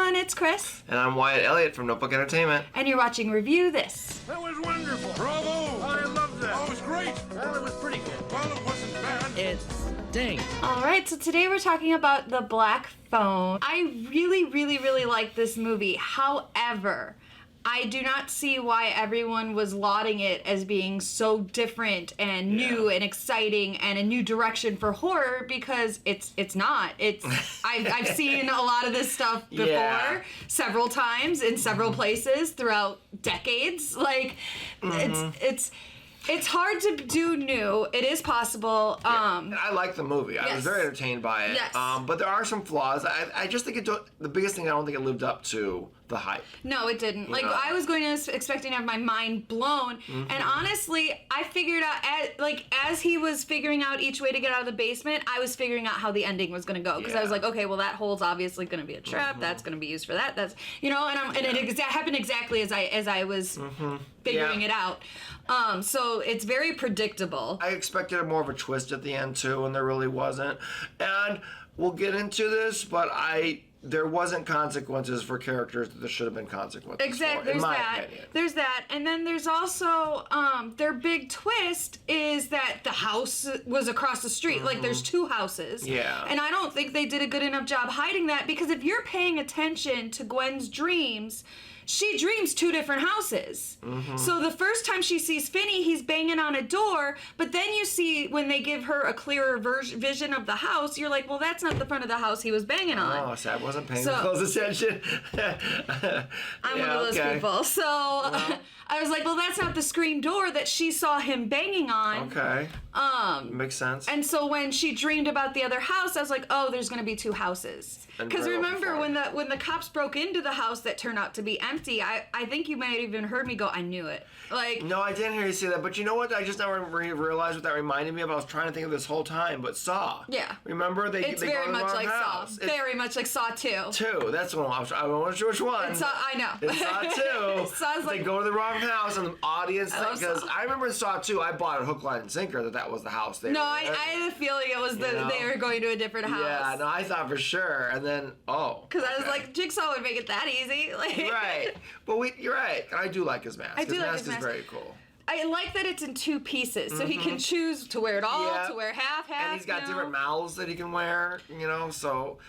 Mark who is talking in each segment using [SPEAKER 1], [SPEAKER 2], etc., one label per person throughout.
[SPEAKER 1] everyone, it's Kris.
[SPEAKER 2] And I'm Wyatt Elliott from Notebook Entertainment.
[SPEAKER 1] And you're watching Review This.
[SPEAKER 3] That was wonderful. Bravo! I loved that. Oh, it was great. Well, it was pretty good. Well, it wasn't bad.
[SPEAKER 4] It's dang.
[SPEAKER 1] Alright, so today we're talking about The Black Phone. I really like this movie. However, I do not see why everyone was lauding it as being so different and new and exciting and a new direction for horror, because it's not. It's I've seen a lot of this stuff before several times in several places throughout decades. Like it's hard to do new. It is possible.
[SPEAKER 2] I like the movie. I was very entertained by it.
[SPEAKER 1] Yes.
[SPEAKER 2] But there are some flaws. I just think the biggest thing, I don't think it lived up to the hype.
[SPEAKER 1] No, it didn't. Like, I was expecting to have my mind blown. And honestly, I figured out, as he was figuring out each way to get out of the basement, I was figuring out how the ending was going to go. Because I was like, okay, well, that hole's obviously going to be a trap. That's going to be used for that. That's, and it happened exactly as I was figuring it out. So it's very predictable.
[SPEAKER 2] I expected more of a twist at the end, too, and there really wasn't. And we'll get into this, but there wasn't consequences for characters that there should have been consequences
[SPEAKER 1] Exactly.
[SPEAKER 2] for, in my opinion.
[SPEAKER 1] There's that. And then there's also, their big twist is that the house was across the street. Like, there's two houses.
[SPEAKER 2] Yeah.
[SPEAKER 1] And I don't think they did a good enough job hiding that, because if you're paying attention to Gwen's dreams, she dreams two different houses. So the first time she sees Finney, he's banging on a door, but then you see when they give her a clearer vision of the house, you're like, well, that's not the front of the house he was banging on.
[SPEAKER 2] Oh, so I wasn't paying close attention.
[SPEAKER 1] I'm one of those people. So I was like, well, that's not the screen door that she saw him banging on.
[SPEAKER 2] Okay. Makes sense.
[SPEAKER 1] And so when she dreamed about the other house, I was like, oh, there's going to be two houses. Because remember when the cops broke into the house that turned out to be empty, I think you might have even heard me go, I knew it. Like,
[SPEAKER 2] no, I didn't hear you say that. But you know what? I just never realized what that reminded me of. I was trying to think of this whole time, but Saw.
[SPEAKER 1] Yeah.
[SPEAKER 2] Remember?
[SPEAKER 1] It's
[SPEAKER 2] they
[SPEAKER 1] very
[SPEAKER 2] go to the
[SPEAKER 1] much
[SPEAKER 2] wrong
[SPEAKER 1] like
[SPEAKER 2] house.
[SPEAKER 1] Saw. Very much like Saw 2.
[SPEAKER 2] 2. That's the one I wasn't sure which one.
[SPEAKER 1] It's Saw, I know.
[SPEAKER 2] It's Saw 2.
[SPEAKER 1] Saw's
[SPEAKER 2] they go to the wrong house, and the audience, because
[SPEAKER 1] Saw.
[SPEAKER 2] I remember in Saw 2, I bought a hook, line, and sinker that was the house.
[SPEAKER 1] I had a feeling it was they were going to a different house.
[SPEAKER 2] Yeah, no, I thought for sure, and then
[SPEAKER 1] because I was like, Jigsaw would make it that easy. Like,
[SPEAKER 2] right, but you're right. I do like his mask.
[SPEAKER 1] I do
[SPEAKER 2] his
[SPEAKER 1] like
[SPEAKER 2] mask
[SPEAKER 1] his mask.
[SPEAKER 2] is very cool.
[SPEAKER 1] I like that it's in two pieces, so he can choose to wear it all, to wear half.
[SPEAKER 2] And he's got different mouths that he can wear, so,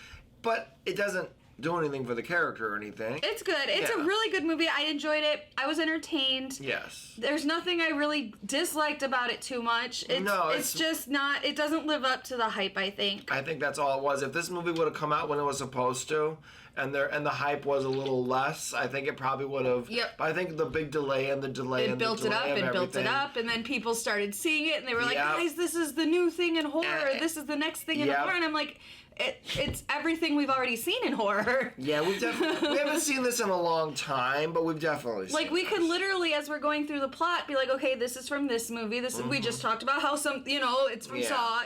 [SPEAKER 2] but it doesn't do anything for the character or anything.
[SPEAKER 1] It's good. It's a really good movie. I enjoyed it. I was entertained.
[SPEAKER 2] Yes.
[SPEAKER 1] There's nothing I really disliked about it too much. It's just not, it doesn't live up to the hype, I think.
[SPEAKER 2] I think that's all it was. If this movie would have come out when it was supposed to, and the hype was a little less, I think it probably would have.
[SPEAKER 1] Yep.
[SPEAKER 2] But I think the big delay and the delay and
[SPEAKER 1] built
[SPEAKER 2] the delay
[SPEAKER 1] it
[SPEAKER 2] of
[SPEAKER 1] built it up, and then people started seeing it, and they were like, guys, this is the new thing in horror. This is the next thing in horror. And I'm like, it's everything we've already seen in horror.
[SPEAKER 2] Yeah, we haven't seen this in a long time, but we've definitely seen
[SPEAKER 1] we could literally, as we're going through the plot, be like, okay, this is from this movie. This we just talked about how it's from Saw.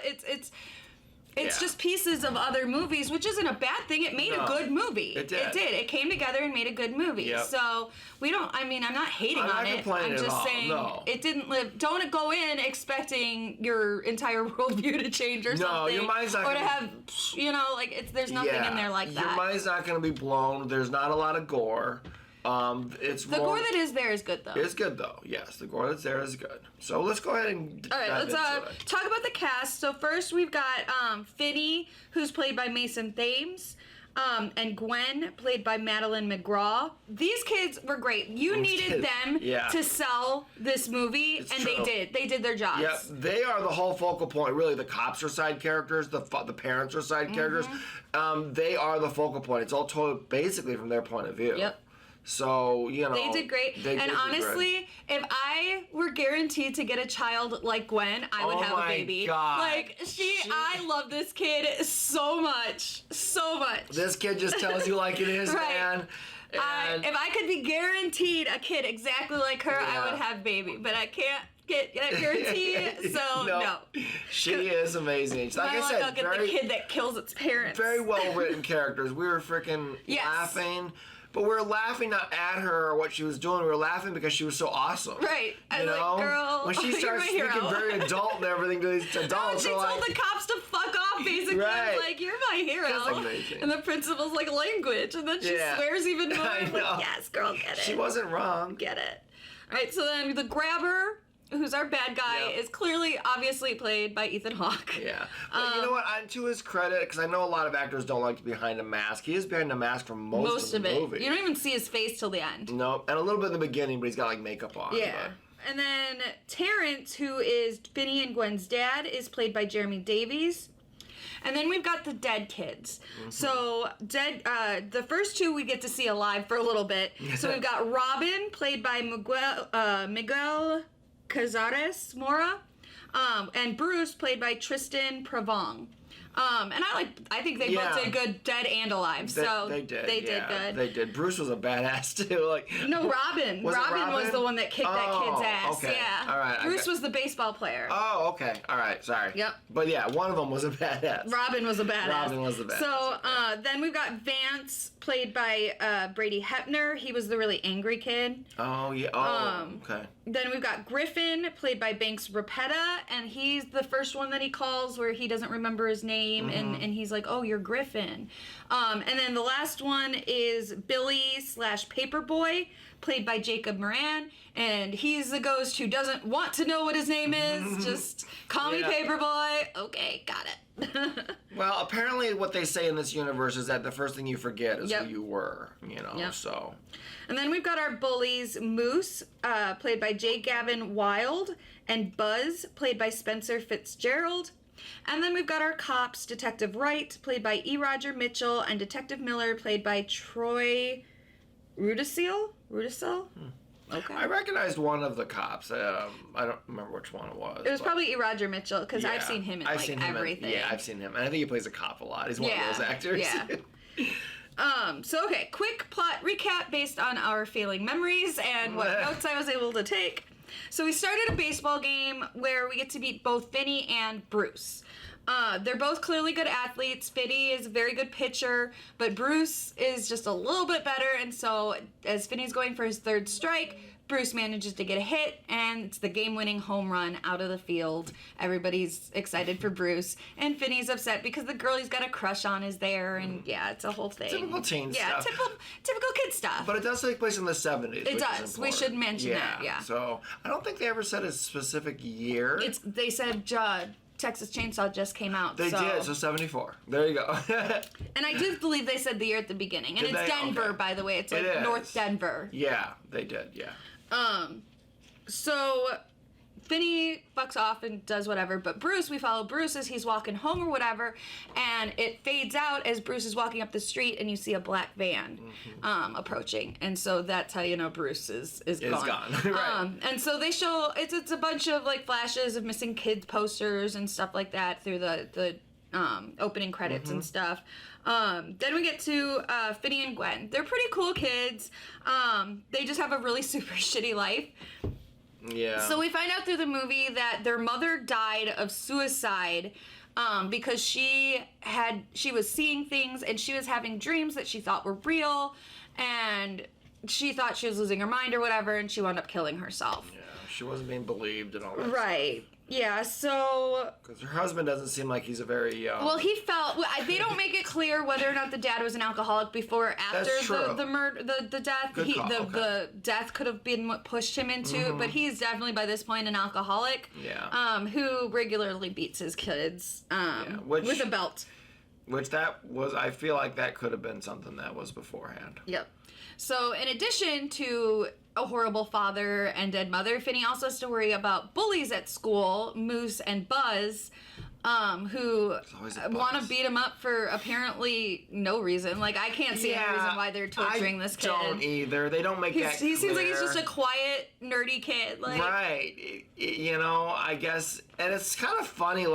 [SPEAKER 1] It's just pieces of other movies, which isn't a bad thing. It made a good movie.
[SPEAKER 2] It did.
[SPEAKER 1] It came together and made a good movie.
[SPEAKER 2] Yep.
[SPEAKER 1] So I'm not hating on it. I'm just saying it didn't live. Don't go in expecting your entire worldview to change or something.
[SPEAKER 2] No, your mind's not
[SPEAKER 1] or to have, there's nothing in there like that.
[SPEAKER 2] Your mind's not going to be blown. There's not a lot of gore. It's
[SPEAKER 1] the gore that is there is good, though.
[SPEAKER 2] It's good, though. Yes, the gore that's there is good. So let's go ahead and
[SPEAKER 1] let's talk about the cast. So first we've got Finney, who's played by Mason Thames, and Gwen, played by Madeline McGraw. These kids were great. You needed them to sell this movie, and they did. They did their jobs.
[SPEAKER 2] Yep, they are the whole focal point. Really, the cops are side characters. The parents are side characters. They are the focal point. It's all told basically from their point of view.
[SPEAKER 1] Yep.
[SPEAKER 2] So,
[SPEAKER 1] they did great. And honestly, if I were guaranteed to get a child like Gwen, I would have a baby.
[SPEAKER 2] God.
[SPEAKER 1] I love this kid so much. So much.
[SPEAKER 2] This kid just tells you like it is, man.
[SPEAKER 1] If I could be guaranteed a kid exactly like her, I would have baby. But I can't get that guarantee. So no.
[SPEAKER 2] She is amazing. Like I said,
[SPEAKER 1] I'll get the kid that kills its parents.
[SPEAKER 2] Very well written characters. We were freaking laughing. But we were laughing not at her or what she was doing. We were laughing because she was so awesome.
[SPEAKER 1] Right.
[SPEAKER 2] You know?
[SPEAKER 1] Like, girl,
[SPEAKER 2] when she starts speaking very adult and everything to these adults.
[SPEAKER 1] She told the cops to fuck off, basically.
[SPEAKER 2] Right.
[SPEAKER 1] I was like, you're my hero.
[SPEAKER 2] That's amazing.
[SPEAKER 1] And the principal's like, language. And then she swears even more.
[SPEAKER 2] I know.
[SPEAKER 1] Like, yes, girl, get it.
[SPEAKER 2] She wasn't wrong.
[SPEAKER 1] Get it. All right, so then the grabber, who's our bad guy, is clearly, obviously played by Ethan Hawke.
[SPEAKER 2] Yeah. But you know what? To his credit, because I know a lot of actors don't like to be behind a mask, he is behind a mask for most of the movie.
[SPEAKER 1] You don't even see his face till the end.
[SPEAKER 2] No, and a little bit in the beginning, but he's got like makeup on.
[SPEAKER 1] Yeah. But. And then Terrence, who is Finney and Gwen's dad, is played by Jeremy Davies. And then we've got the dead kids. Mm-hmm. So the first two we get to see alive for a little bit. So we've got Robin, played by Miguel Cazares Mora, and Bruce, played by Tristan Provong. And I think they both did good, dead and alive.
[SPEAKER 2] They did. They did good. They did. Bruce was a badass too.
[SPEAKER 1] No, Robin. Robin was the one that kicked that kid's ass.
[SPEAKER 2] Okay.
[SPEAKER 1] Yeah.
[SPEAKER 2] All right.
[SPEAKER 1] Bruce was the baseball player.
[SPEAKER 2] Oh, okay. All right. Sorry.
[SPEAKER 1] Yep.
[SPEAKER 2] But yeah, one of them was a badass.
[SPEAKER 1] Robin was a badass.
[SPEAKER 2] Robin was the badass.
[SPEAKER 1] So then we've got Vance, played by Brady Hepner. He was the really angry kid.
[SPEAKER 2] Oh yeah. Oh. Okay.
[SPEAKER 1] Then we've got Griffin, played by Banks Rapetta, and he's the first one that he calls where he doesn't remember his name, and he's like, oh, you're Griffin. And then the last one is Billy/Paperboy, played by Jacob Moran, and he's the ghost who doesn't want to know what his name is. Just call me Paperboy. Okay, got it.
[SPEAKER 2] Well, apparently what they say in this universe is that the first thing you forget is who you were, so.
[SPEAKER 1] And then we've got our bullies, Moose, played by J. Gavin Wild, and Buzz, played by Spencer Fitzgerald. And then we've got our cops, Detective Wright, played by E. Roger Mitchell, and Detective Miller, played by Troy Rudisill? Okay.
[SPEAKER 2] I recognized one of the cops. I don't remember which one it was.
[SPEAKER 1] It was probably E. Roger Mitchell, because I've seen him in everything.
[SPEAKER 2] I've seen him. And I think he plays a cop a lot. He's one of those actors.
[SPEAKER 1] Yeah. Okay, quick plot recap based on our failing memories and what notes I was able to take. So we started a baseball game where we get to meet both Finney and Bruce. They're both clearly good athletes. Finney is a very good pitcher, but Bruce is just a little bit better, and so as Finney's going for his third strike, Bruce manages to get a hit, and it's the game-winning home run out of the field. Everybody's excited for Bruce, and Finney's upset because the girl he's got a crush on is there, and it's a whole thing.
[SPEAKER 2] Typical teen stuff.
[SPEAKER 1] Yeah, typical kid stuff.
[SPEAKER 2] But it does take place in the 70s.
[SPEAKER 1] It does. We should mention that, yeah.
[SPEAKER 2] So I don't think they ever said a specific year.
[SPEAKER 1] They said Texas Chainsaw just came out.
[SPEAKER 2] They did, so 74. There you go.
[SPEAKER 1] And I do believe they said the year at the beginning. And it's Denver, by the way. It's North Denver.
[SPEAKER 2] Yeah, they did, yeah.
[SPEAKER 1] So Finney fucks off and does whatever, but Bruce, we follow Bruce as he's walking home or whatever, and it fades out as Bruce is walking up the street and you see a black van approaching, and so that's how you know Bruce is gone.
[SPEAKER 2] It's gone. Right.
[SPEAKER 1] And so they show it's a bunch of flashes of missing kids posters and stuff like that through the opening credits and stuff. Then we get to Finney and Gwen. They're pretty cool kids. They just have a really super shitty life.
[SPEAKER 2] Yeah.
[SPEAKER 1] So we find out through the movie that their mother died of suicide because she was seeing things and she was having dreams that she thought were real, and she thought she was losing her mind or whatever, and she wound up killing herself.
[SPEAKER 2] Yeah, she wasn't being believed and all that.
[SPEAKER 1] Right. Yeah, so...
[SPEAKER 2] Because her husband doesn't seem like he's a very...
[SPEAKER 1] Well, he felt... They don't make it clear whether or not the dad was an alcoholic before or after the murder, the death.
[SPEAKER 2] Good call.
[SPEAKER 1] The death could have been what pushed him into, but he's definitely, by this point, an alcoholic.
[SPEAKER 2] Yeah.
[SPEAKER 1] Who regularly beats his kids with a belt.
[SPEAKER 2] Which I feel like that could have been something that was beforehand.
[SPEAKER 1] Yep. So, in addition to a horrible father and dead mother, Finney also has to worry about bullies at school, Moose and Buzz, who want to beat him up for apparently no reason. I can't see any reason why they're torturing this kid.
[SPEAKER 2] I don't either. They don't make that clear.
[SPEAKER 1] He seems like he's just a quiet, nerdy kid.
[SPEAKER 2] Right. I guess, and it's kind of funny,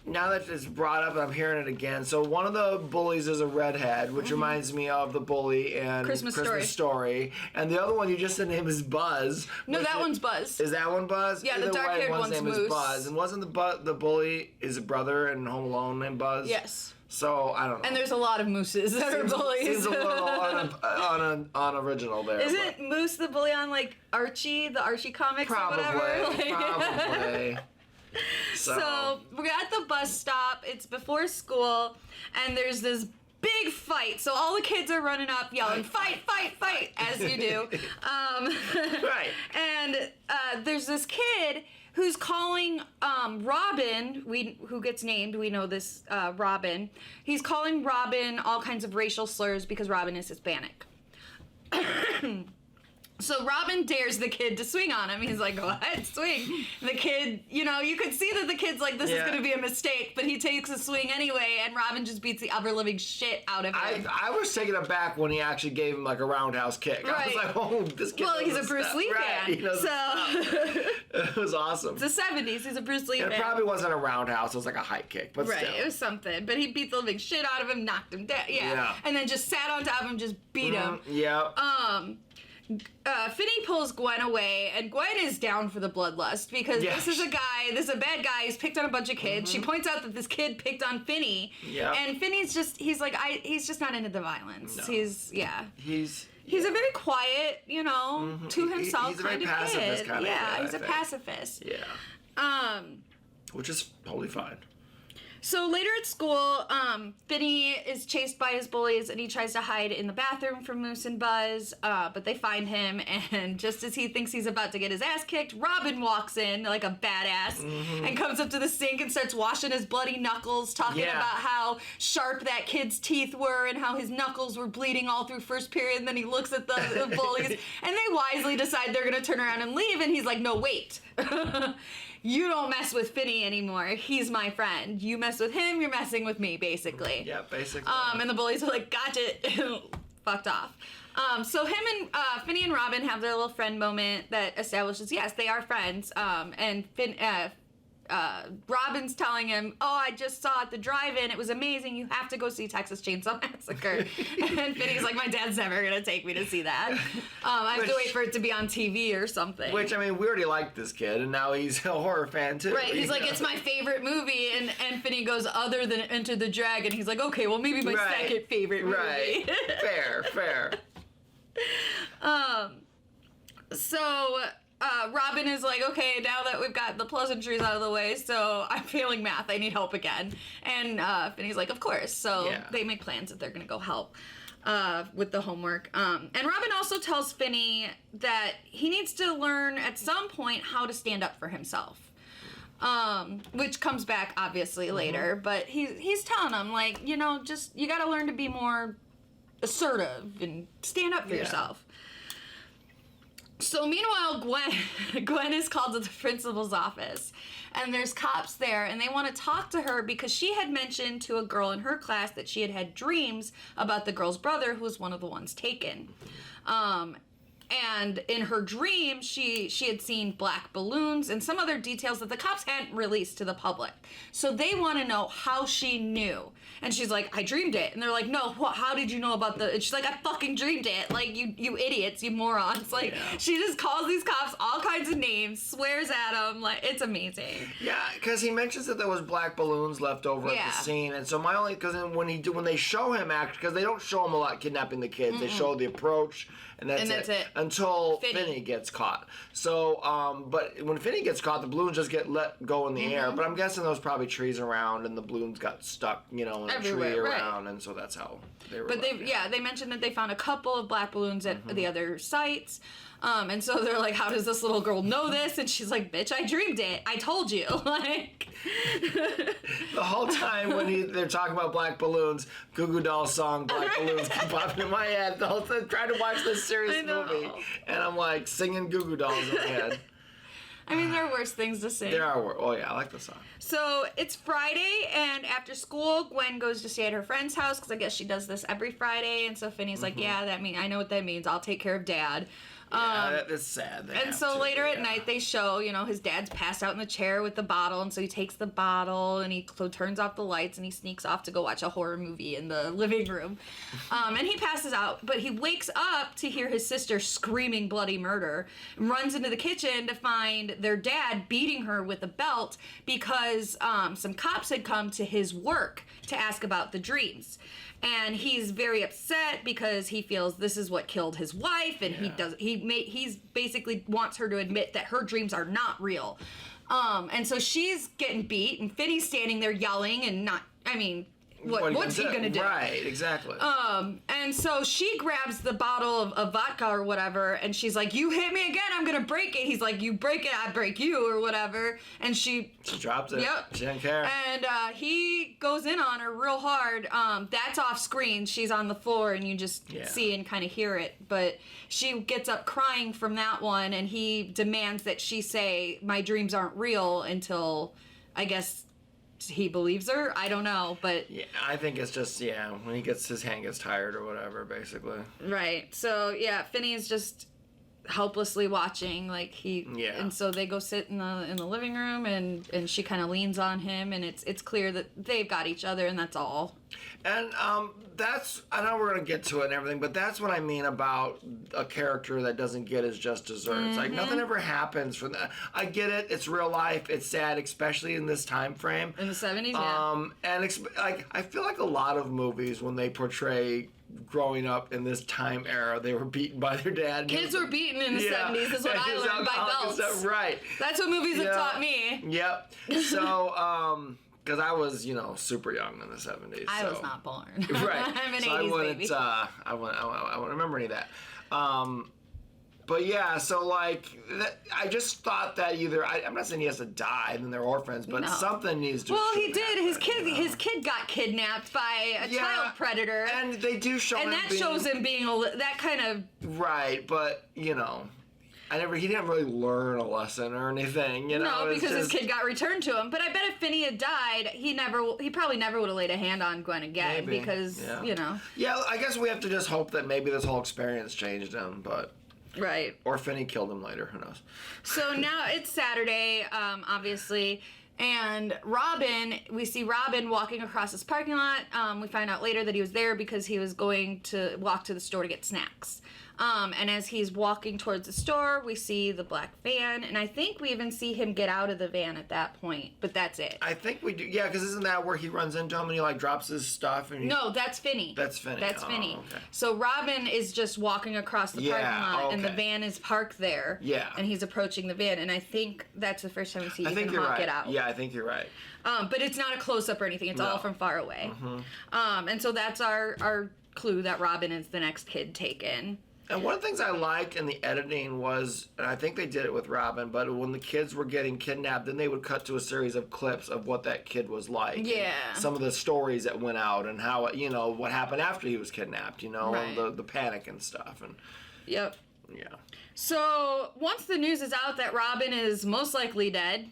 [SPEAKER 2] now that it's brought up and I'm hearing it again, so one of the bullies is a redhead, which reminds me of the bully in
[SPEAKER 1] Christmas
[SPEAKER 2] Story. And the other one you just said name is Buzz.
[SPEAKER 1] No, that one's Buzz.
[SPEAKER 2] Is that one Buzz?
[SPEAKER 1] Yeah, the dark-haired one's
[SPEAKER 2] name
[SPEAKER 1] Moose.
[SPEAKER 2] is Buzz. And wasn't the bully his brother in Home Alone named Buzz?
[SPEAKER 1] Yes.
[SPEAKER 2] So, I don't know.
[SPEAKER 1] And there's a lot of mooses that are bullies.
[SPEAKER 2] Seems a little unoriginal there.
[SPEAKER 1] Isn't Moose the bully on, like, Archie, the Archie comics
[SPEAKER 2] Probably.
[SPEAKER 1] or whatever? Like,
[SPEAKER 2] Probably.
[SPEAKER 1] So we're at the bus stop. It's before school, and there's this big fight. So all the kids are running up, yelling, "Fight, fight, fight!" as you do.
[SPEAKER 2] Right.
[SPEAKER 1] And there's this kid who's calling Robin, who gets named. We know this Robin. He's calling Robin all kinds of racial slurs because Robin is Hispanic. So Robin dares the kid to swing on him. He's like, go ahead, swing. And the kid, you could see that the kid's like, this is going to be a mistake, but he takes a swing anyway, and Robin just beats the ever-living shit out of him.
[SPEAKER 2] I was taken aback when he actually gave him, like, a roundhouse kick.
[SPEAKER 1] Right.
[SPEAKER 2] I was like, oh, this kid
[SPEAKER 1] Well, he's a
[SPEAKER 2] knows
[SPEAKER 1] Bruce
[SPEAKER 2] stuff.
[SPEAKER 1] Lee
[SPEAKER 2] Right,
[SPEAKER 1] fan.
[SPEAKER 2] he knows
[SPEAKER 1] So
[SPEAKER 2] it was awesome.
[SPEAKER 1] it's the 70s. He's a Bruce Lee
[SPEAKER 2] And
[SPEAKER 1] fan.
[SPEAKER 2] it probably wasn't a roundhouse. It was like a high kick, but
[SPEAKER 1] Right,
[SPEAKER 2] still.
[SPEAKER 1] it was something. But he beat the living shit out of him, knocked him down.
[SPEAKER 2] Yeah.
[SPEAKER 1] And then just sat on top of him, just beat him.
[SPEAKER 2] Yeah.
[SPEAKER 1] Finney pulls Gwen away, and Gwen is down for the bloodlust because this is a bad guy. He's picked on a bunch of kids. She points out that this kid picked on Finney.
[SPEAKER 2] Yeah.
[SPEAKER 1] And Finney's he's just not into the violence.
[SPEAKER 2] No.
[SPEAKER 1] He's
[SPEAKER 2] He's
[SPEAKER 1] a very quiet, to himself
[SPEAKER 2] he's a very
[SPEAKER 1] kind of
[SPEAKER 2] pacifist
[SPEAKER 1] kid.
[SPEAKER 2] kind of
[SPEAKER 1] yeah,
[SPEAKER 2] kid,
[SPEAKER 1] he's
[SPEAKER 2] I
[SPEAKER 1] a
[SPEAKER 2] think.
[SPEAKER 1] pacifist.
[SPEAKER 2] Yeah. Which is totally fine.
[SPEAKER 1] So later at school, Finney is chased by his bullies, and he tries to hide in the bathroom from Moose and Buzz, but they find him, and just as he thinks he's about to get his ass kicked, Robin walks in like a badass and comes up to the sink and starts washing his bloody knuckles, talking about how sharp that kid's teeth were and how his knuckles were bleeding all through first period, and then he looks at the bullies, and they wisely decide they're going to turn around and leave, and he's like, no, wait. You don't mess with Finney anymore. He's my friend. You mess with him, you're messing with me, basically.
[SPEAKER 2] Yeah, basically.
[SPEAKER 1] And the bullies are like, gotcha, fucked off. So him and Finney and Robin have their little friend moment that establishes, yes, they are friends. And Robin's telling him, oh, I just saw at the drive-in. It was amazing. You have to go see Texas Chainsaw Massacre. And Finney's like, my dad's never going to take me to see that. I have to wait for it to be on TV or something.
[SPEAKER 2] Which, I mean, we already liked this kid, and now he's a horror fan, too.
[SPEAKER 1] Right, he's like, it's my favorite movie. And Finney goes, other than Enter the Dragon. He's like, okay, well, maybe my second favorite movie.
[SPEAKER 2] Right. Fair.
[SPEAKER 1] So Robin is like, okay, now that we've got the pleasantries out of the way, so I'm failing math, I need help again. And Finney's like, of course. So they make plans that they're going to go help with the homework. And Robin also tells Finney that he needs to learn at some point how to stand up for himself. Which comes back obviously later, but he's telling him, like, you got to learn to be more assertive and stand up for yourself. So meanwhile, Gwen is called to the principal's office, and there's cops there, and they want to talk to her because she had mentioned to a girl in her class that she had had dreams about the girl's brother, who was one of the ones taken. And in her dream, she had seen black balloons and some other details that the cops hadn't released to the public. So they want to know how she knew. And she's like, I dreamed it. And they're like, no, how did you know about the... And she's like, I fucking dreamed it. Like, you idiots, you morons. Like, she just calls these cops all kinds of names, swears at them. Like, it's amazing.
[SPEAKER 2] Yeah, because he mentions that there was black balloons left over at the scene. And so my only... Because when they show him act... Because they don't show him a lot kidnapping the kids. They show the approach... And that's it. Until Finney gets caught. So, but when Finney gets caught, the balloons just get let go in the air. But I'm guessing there was probably trees around, and the balloons got stuck, in a tree around, and so that's how they were.
[SPEAKER 1] But they mentioned that they found a couple of black balloons at the other sites. And so they're like, how does this little girl know this? And she's like, bitch, I dreamed it. I told you. Like,
[SPEAKER 2] the whole time when they're talking about black balloons, Goo Goo Dolls song Black Balloons keep popping in my head the whole time, trying to watch this serious movie. And I'm like singing Goo Goo Dolls in my head.
[SPEAKER 1] I mean, there are worse things to sing.
[SPEAKER 2] There are worse. Oh, yeah, I like the song.
[SPEAKER 1] So it's Friday, and after school, Gwen goes to stay at her friend's house, because I guess she does this every Friday. And so Finney's like, yeah, I know what that means. I'll take care of Dad.
[SPEAKER 2] It's sad.
[SPEAKER 1] And so later at night they show, his dad's passed out in the chair with the bottle, and so he takes the bottle and he turns off the lights and he sneaks off to go watch a horror movie in the living room. And he passes out, but he wakes up to hear his sister screaming bloody murder and runs into the kitchen to find their dad beating her with a belt because some cops had come to his work to ask about the dreams. And he's very upset because he feels this is what killed his wife, and he's basically wants her to admit that her dreams are not real. And so she's getting beat, and Finney's standing there yelling and what's he gonna do?
[SPEAKER 2] Right, exactly.
[SPEAKER 1] And so she grabs the bottle of vodka or whatever, and she's like, "You hit me again, I'm gonna break it." He's like, "You break it, I break you," or whatever. And she
[SPEAKER 2] drops it.
[SPEAKER 1] Yep.
[SPEAKER 2] She didn't care.
[SPEAKER 1] And he goes in on her real hard. That's off screen. She's on the floor, and you just see and kind of hear it. But she gets up crying from that one, and he demands that she say, "My dreams aren't real," until, I guess, he believes her. I don't know, but
[SPEAKER 2] yeah, I think it's just when his hand gets tired or whatever, basically.
[SPEAKER 1] Right. So Finney is just helplessly watching, and so they go sit in the living room, and she kind of leans on him, and it's clear that they've got each other, and that's all.
[SPEAKER 2] And I know we're gonna get to it and everything, but that's what I mean about a character that doesn't get his just desserts. Like nothing ever happens for that. I get it; it's real life. It's sad, especially in this time frame
[SPEAKER 1] in the 70s.
[SPEAKER 2] And I feel like a lot of movies when they portray growing up in this time era, they were beaten by their dad.
[SPEAKER 1] Kids were beaten in the 70s, is what I learned by belts.
[SPEAKER 2] Right.
[SPEAKER 1] That's what movies have taught me.
[SPEAKER 2] Yep. So, because I was, super young in the 70s.
[SPEAKER 1] I was not born.
[SPEAKER 2] Right.
[SPEAKER 1] I'm an
[SPEAKER 2] so
[SPEAKER 1] 80s baby.
[SPEAKER 2] I wouldn't remember any of that. But yeah, so I just thought that either I'm not saying he has to die and they're orphans, but something needs to.
[SPEAKER 1] Well, he did. His kid got kidnapped by a child predator,
[SPEAKER 2] and they do show him,
[SPEAKER 1] and that shows him being that kind of
[SPEAKER 2] right. But he didn't really learn a lesson or anything.
[SPEAKER 1] No, because his kid got returned to him. But I bet if Finney had died, he probably never would have laid a hand on Gwen again.
[SPEAKER 2] Maybe.
[SPEAKER 1] Because
[SPEAKER 2] Yeah, I guess we have to just hope that maybe this whole experience changed him, but.
[SPEAKER 1] Right.
[SPEAKER 2] Or Finney killed him later. Who knows?
[SPEAKER 1] So now it's Saturday, obviously, and we see Robin walking across this parking lot. We find out later that he was there because he was going to walk to the store to get snacks. And as he's walking towards the store, we see the black van, and I think we even see him get out of the van at that point, but that's it.
[SPEAKER 2] I think we do, because isn't that where he runs into him and he drops his stuff?
[SPEAKER 1] No, that's Finney.
[SPEAKER 2] That's Finney.
[SPEAKER 1] Finney.
[SPEAKER 2] Okay.
[SPEAKER 1] So Robin is just walking across the parking lot, and the van is parked there.
[SPEAKER 2] Yeah.
[SPEAKER 1] And he's approaching the van, and I think that's the first time we see Ethan Hawke get out.
[SPEAKER 2] Yeah, I think you're right.
[SPEAKER 1] But it's not a close-up or anything. It's all from far away.
[SPEAKER 2] Mm-hmm.
[SPEAKER 1] And so that's our clue that Robin is the next kid taken.
[SPEAKER 2] And one of the things I liked in the editing was, and I think they did it with Robin, but when the kids were getting kidnapped, then they would cut to a series of clips of what that kid was like.
[SPEAKER 1] Yeah.
[SPEAKER 2] Some of the stories that went out and how, what happened after he was kidnapped,
[SPEAKER 1] right.
[SPEAKER 2] and the panic and stuff. And
[SPEAKER 1] yep.
[SPEAKER 2] Yeah.
[SPEAKER 1] So once the news is out that Robin is most likely dead,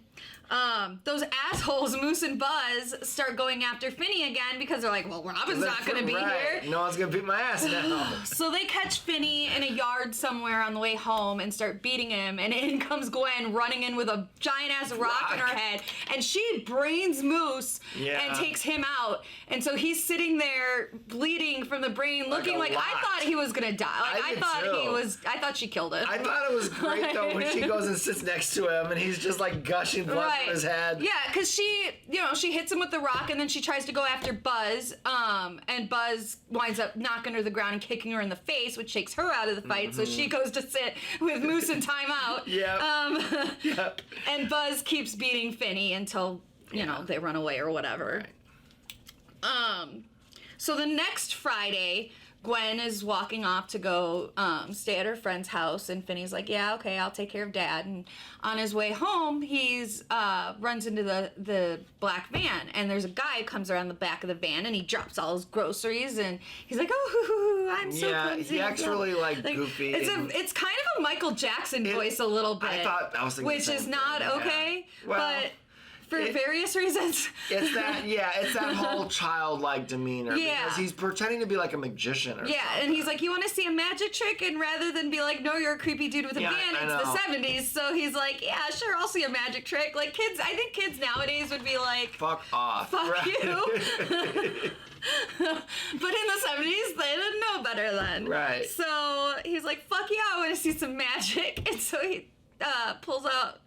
[SPEAKER 1] those assholes, Moose and Buzz, start going after Finney again because they're like, well, Robin's not going to be here.
[SPEAKER 2] No one's going to beat my ass now.
[SPEAKER 1] So they catch Finney in a yard somewhere on the way home and start beating him, and in comes Gwen running in with a giant-ass rock in her head, and she brains Moose and takes him out. And so he's sitting there bleeding from the brain, looking like I thought he was going to die. I thought she killed him.
[SPEAKER 2] I thought it was great, though, when she goes and sits next to him, and he's just, gushing blood from his head.
[SPEAKER 1] Yeah, because she hits him with the rock, and then she tries to go after Buzz, and Buzz winds up knocking her to the ground and kicking her in the face, which takes her out of the fight, so she goes to sit with Moose in timeout.
[SPEAKER 2] Yep.
[SPEAKER 1] And Buzz keeps beating Finney until, they run away or whatever.
[SPEAKER 2] Right.
[SPEAKER 1] So the next Friday, Gwen is walking off to go stay at her friend's house, and Finney's like, yeah, okay, I'll take care of Dad. And on his way home, he's runs into the black van, and there's a guy who comes around the back of the van, and he drops all his groceries, and he's like, oh, I'm so clumsy.
[SPEAKER 2] He acts really goofy.
[SPEAKER 1] It's kind of a Michael Jackson voice a little bit.
[SPEAKER 2] I was thinking
[SPEAKER 1] which is not okay,
[SPEAKER 2] well,
[SPEAKER 1] but for various reasons.
[SPEAKER 2] It's that whole childlike demeanor.
[SPEAKER 1] Yeah.
[SPEAKER 2] Because he's pretending to be like a magician or something.
[SPEAKER 1] And he's like, you want to see a magic trick? And rather than be like, no, you're a creepy dude with a van, it's the 70s. So he's like, yeah, sure, I'll see a magic trick. Like I think kids nowadays would be like,
[SPEAKER 2] fuck off.
[SPEAKER 1] Fuck you. But in the 70s, they didn't know better then.
[SPEAKER 2] Right.
[SPEAKER 1] So he's like, fuck yeah, I want to see some magic. And so he pulls out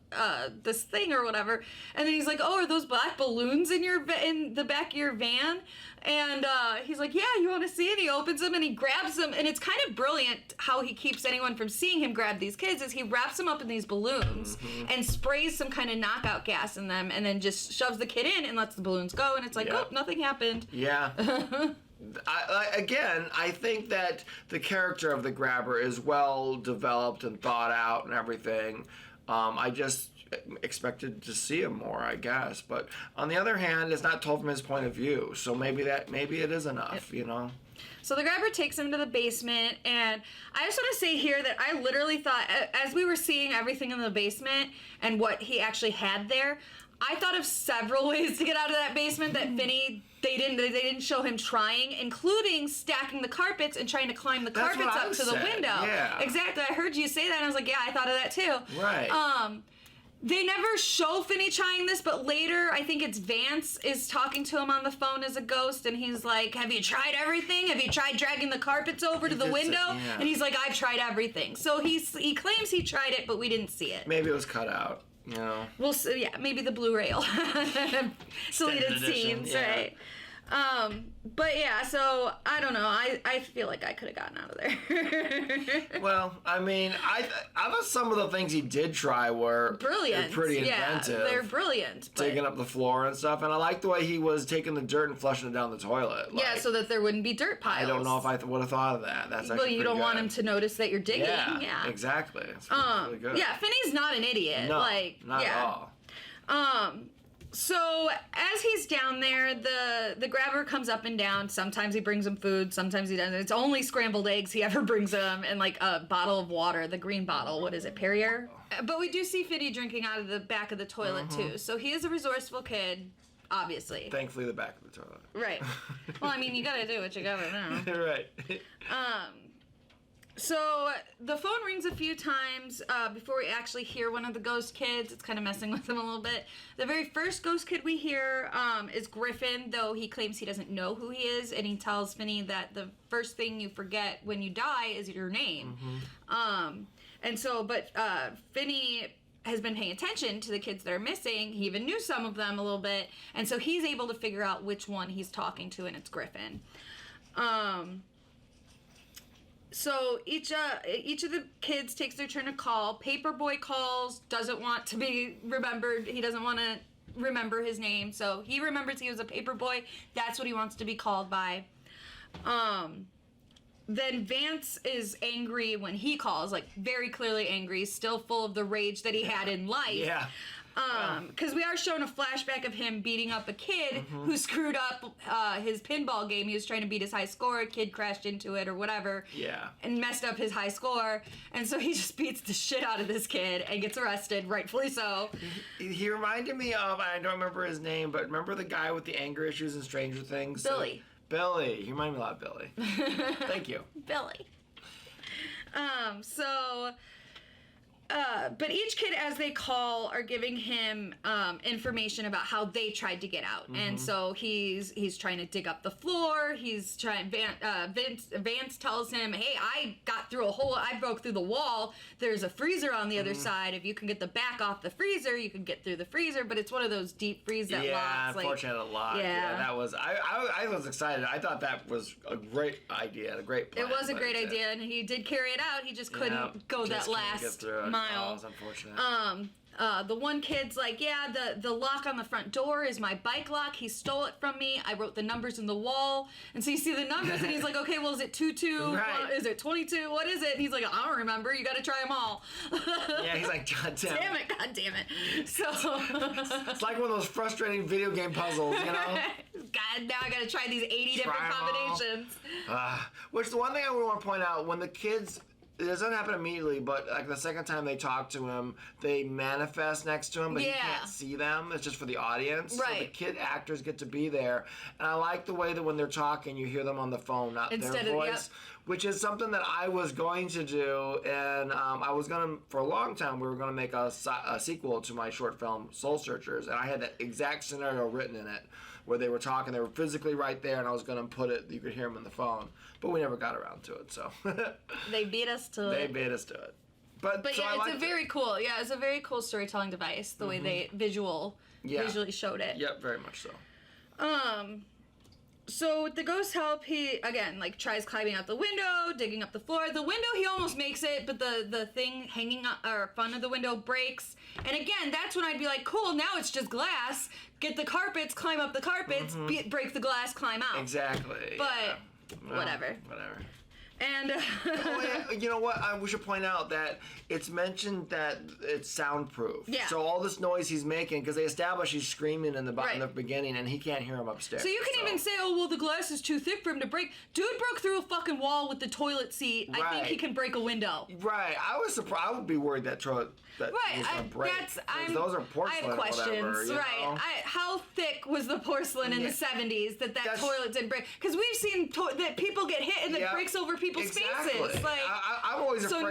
[SPEAKER 1] this thing or whatever, and then he's like, oh, are those black balloons in the back of your van? And he's like, yeah, you want to see it? He opens them and he grabs them, and it's kind of brilliant how he keeps anyone from seeing him grab these kids, is he wraps them up in these balloons and sprays some kind of knockout gas in them, and then just shoves the kid in and lets the balloons go, and it's like, oh, nothing happened.
[SPEAKER 2] Yeah. I think that the character of the grabber is well developed and thought out and everything. I just expected to see him more, I guess. But on the other hand, it's not told from his point of view, so maybe it is enough, you know.
[SPEAKER 1] So the grabber takes him to the basement, and I just want to say here that I literally thought, as we were seeing everything in the basement and what he actually had there, I thought of several ways to get out of that basement that Finney, they didn't show him trying, including stacking the carpets and trying to climb the carpets up to the window.
[SPEAKER 2] Yeah.
[SPEAKER 1] Exactly. I heard you say that, and I was like, yeah, I thought of that too.
[SPEAKER 2] Right.
[SPEAKER 1] They never show Finney trying this, but later, I think it's Vance is talking to him on the phone as a ghost, and he's like, have you tried everything? Have you tried dragging the carpets over to the window? And he's like, I've tried everything. So he claims he tried it, but we didn't see it.
[SPEAKER 2] Maybe it was cut out, you know.
[SPEAKER 1] We'll see, yeah, maybe the Blu-ray deleted scenes, right? But yeah, so I don't know. I feel like I could have gotten out of there.
[SPEAKER 2] Well, I mean, I thought some of the things he did try were
[SPEAKER 1] brilliant.
[SPEAKER 2] Pretty inventive.
[SPEAKER 1] Yeah, they're brilliant.
[SPEAKER 2] Taking up the floor and stuff, and I like the way he was taking the dirt and flushing it down the toilet.
[SPEAKER 1] Like, yeah, so that there wouldn't be dirt piles.
[SPEAKER 2] I don't know if I would have thought of that. That's actually
[SPEAKER 1] you don't want him to notice that you're digging.
[SPEAKER 2] Yeah, exactly. It's really good.
[SPEAKER 1] Yeah, Finney's not an idiot.
[SPEAKER 2] No, not at
[SPEAKER 1] all. So as he's down there, the grabber comes up and down. Sometimes he brings him food, sometimes he doesn't. It's only scrambled eggs he ever brings him, and like a bottle of water, the green bottle. What is it, Perrier? But we do see Finney drinking out of the back of the toilet too. So he is a resourceful kid, obviously.
[SPEAKER 2] Thankfully, the back of the toilet.
[SPEAKER 1] Right. Well, I mean, you gotta do what you gotta do.
[SPEAKER 2] Right.
[SPEAKER 1] So the phone rings a few times before we actually hear one of the ghost kids. It's kind of messing with him a little bit. The very first ghost kid we hear is Griffin, though he claims he doesn't know who he is, and he tells Finney that the first thing you forget when you die is your name. But Finney has been paying attention to the kids that are missing. He even knew some of them a little bit, and so he's able to figure out which one he's talking to, and it's Griffin. So each of the kids takes their turn to call. Paperboy calls, doesn't want to be remembered. He doesn't want to remember his name, so he remembers he was a paperboy. That's what he wants to be called by. Then Vance is angry when he calls, like very clearly angry, still full of the rage that he had in life.
[SPEAKER 2] Yeah.
[SPEAKER 1] Because we are shown a flashback of him beating up a kid who screwed up his pinball game. He was trying to beat his high score. A kid crashed into it or whatever.
[SPEAKER 2] Yeah.
[SPEAKER 1] And messed up his high score. And so he just beats the shit out of this kid and gets arrested, rightfully so.
[SPEAKER 2] He reminded me of, I don't remember his name, but remember the guy with the anger issues in Stranger Things?
[SPEAKER 1] Billy.
[SPEAKER 2] Billy. You remind me a lot of Billy. Thank you.
[SPEAKER 1] Billy. But each kid, as they call, are giving him information about how they tried to get out, and so he's trying to dig up the floor. He's trying. Vance tells him, "Hey, I got through a hole. I broke through the wall. There's a freezer on the other side. If you can get the back off the freezer, you can get through the freezer. But it's one of those deep freeze that locks.
[SPEAKER 2] Yeah, unfortunately, it locked. Yeah, that was. I was excited. I thought that was a great idea, a great plan.
[SPEAKER 1] It was a great idea, and he did carry it out. He just couldn't go that last mile.
[SPEAKER 2] Oh, it's unfortunate.
[SPEAKER 1] The one kid's like, yeah, the lock on the front door is my bike lock. He stole it from me. I wrote the numbers in the wall. And so you see the numbers, and he's like, okay, well, is it 22?
[SPEAKER 2] Right.
[SPEAKER 1] Is it 22? What is it? And he's like, I don't remember. You got to try them all.
[SPEAKER 2] Yeah, he's like, God damn it.
[SPEAKER 1] God damn it. So
[SPEAKER 2] it's like one of those frustrating video game puzzles, you know?
[SPEAKER 1] God, now I got to try these 80 different combinations.
[SPEAKER 2] Which the one thing I want to point out, when the kids it doesn't happen immediately, but like the second time they talk to him, they manifest next to him, but he can't see them. It's just for the audience. Right. So the kid actors get to be there. And I like the way that when they're talking, you hear them on the phone, not their voice, which is something that I was going to do. And I was going to, for a long time, we were going to make a sequel to my short film, Soul Searchers. And I had that exact scenario written in it, where they were talking, they were physically right there, and I was going to put it, you could hear them on the phone. But we never got around to it, so.
[SPEAKER 1] They beat us to it.
[SPEAKER 2] They beat us to it. But so
[SPEAKER 1] yeah, it's a very cool storytelling device, the way they visually showed it.
[SPEAKER 2] Yep, very much so.
[SPEAKER 1] So with the ghost help, he, again, like, tries climbing out the window, digging up the floor. The window, he almost makes it, but the thing hanging up, or front of the window breaks. And again, that's when I'd be like, cool, now it's just glass. Get the carpets, climb up the carpets, break the glass, climb out.
[SPEAKER 2] Exactly.
[SPEAKER 1] But, whatever. And
[SPEAKER 2] you know what? We should point out that it's mentioned that it's soundproof. Yeah. So all this noise he's making, because they establish he's screaming in the beginning, and he can't hear him upstairs.
[SPEAKER 1] So you can even say, "Oh, well, the glass is too thick for him to break." Dude broke through a fucking wall with the toilet seat. Right. I think he can break a window.
[SPEAKER 2] Right. I was surprised. I would be worried that was gonna break. Those are porcelain.
[SPEAKER 1] I have questions.
[SPEAKER 2] Whatever, right.
[SPEAKER 1] How thick was the porcelain in the 70s that toilet didn't break? Because we've seen that people get hit and it breaks over people's faces. Like,
[SPEAKER 2] I'm always afraid.
[SPEAKER 1] So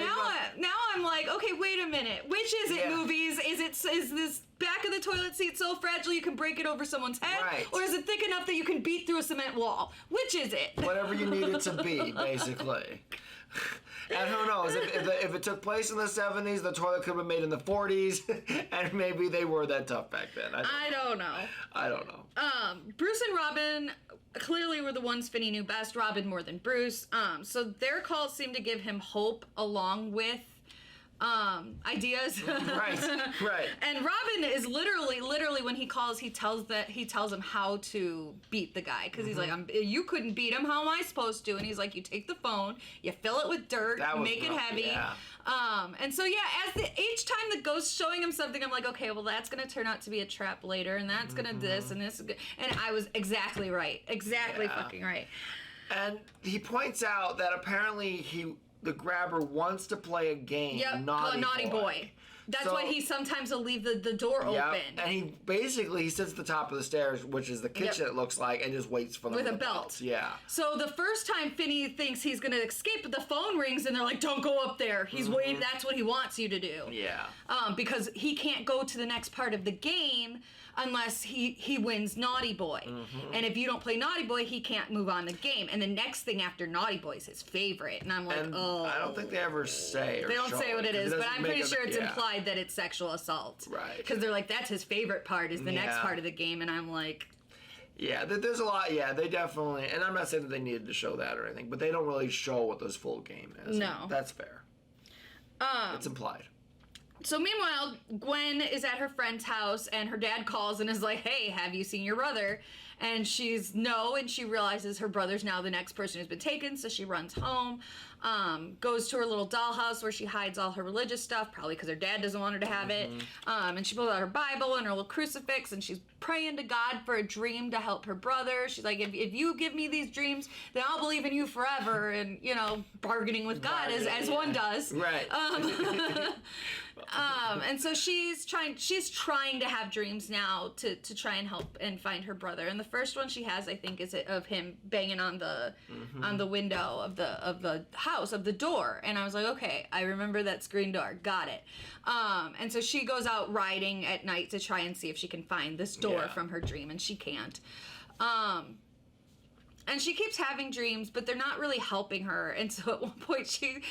[SPEAKER 1] now I'm like, okay, wait a minute. Which is it? Movies? Is this back of the toilet seat so fragile you can break it over someone's head, or is it thick enough that you can beat through a cement wall? Which is it?
[SPEAKER 2] Whatever you need it to be, basically. And who knows, if it took place in the 70s, the toilet could have been made in the 40s, and maybe they were that tough back then. I don't know.
[SPEAKER 1] Bruce and Robin clearly were the ones Finney knew best. Robin more than Bruce. So their calls seemed to give him hope along with ideas. Right. And Robin is literally when he calls, he tells him how to beat the guy, because he's like, you couldn't beat him. How am I supposed to? And he's like, you take the phone, you fill it with dirt, make it heavy. Yeah. And so each time the ghost's showing him something, I'm like, okay, well that's gonna turn out to be a trap later, and that's gonna this and this, and I was exactly right, fucking right.
[SPEAKER 2] And he points out that apparently the grabber wants to play a game. Yep, Naughty Boy.
[SPEAKER 1] That's why he sometimes will leave the door open.
[SPEAKER 2] And he sits at the top of the stairs, which is the kitchen, it looks like, and just waits for them
[SPEAKER 1] with a belt.
[SPEAKER 2] Yeah.
[SPEAKER 1] So the first time Finney thinks he's going to escape, the phone rings and they're like, don't go up there. He's waiting. That's what he wants you to do.
[SPEAKER 2] Yeah.
[SPEAKER 1] Because he can't go to the next part of the game unless he wins Naughty Boy. And if you don't play Naughty Boy, he can't move on the game. And the next thing after Naughty Boy is his favorite. And I'm like,
[SPEAKER 2] I don't think they ever say or
[SPEAKER 1] They don't say what it is, but I'm pretty sure it's implied that it's sexual assault.
[SPEAKER 2] Right.
[SPEAKER 1] Because they're like, that's his favorite part, is the next part of the game. And I'm like...
[SPEAKER 2] Yeah, there's a lot. Yeah, they definitely... And I'm not saying that they needed to show that or anything, but they don't really show what this full game is.
[SPEAKER 1] No.
[SPEAKER 2] That's fair. It's implied.
[SPEAKER 1] So meanwhile, Gwen is at her friend's house, and her dad calls and is like, hey, have you seen your brother? And she's no, and she realizes her brother's now the next person who's been taken, so she runs home, goes to her little dollhouse where she hides all her religious stuff, probably because her dad doesn't want her to have it, and she pulls out her Bible and her little crucifix, and she's praying to God for a dream to help her brother. She's like, if you give me these dreams, then I'll believe in you forever, and, bargaining with God, as one does.
[SPEAKER 2] Right.
[SPEAKER 1] And so she's trying to have dreams now to try and help and find her brother. And the first one she has, I think, is of him banging on the window of the house, of the door. And I was like, okay, I remember that screen door. Got it. And so she goes out riding at night to try and see if she can find this door from her dream, and she can't. And she keeps having dreams, but they're not really helping her. And so at one point, she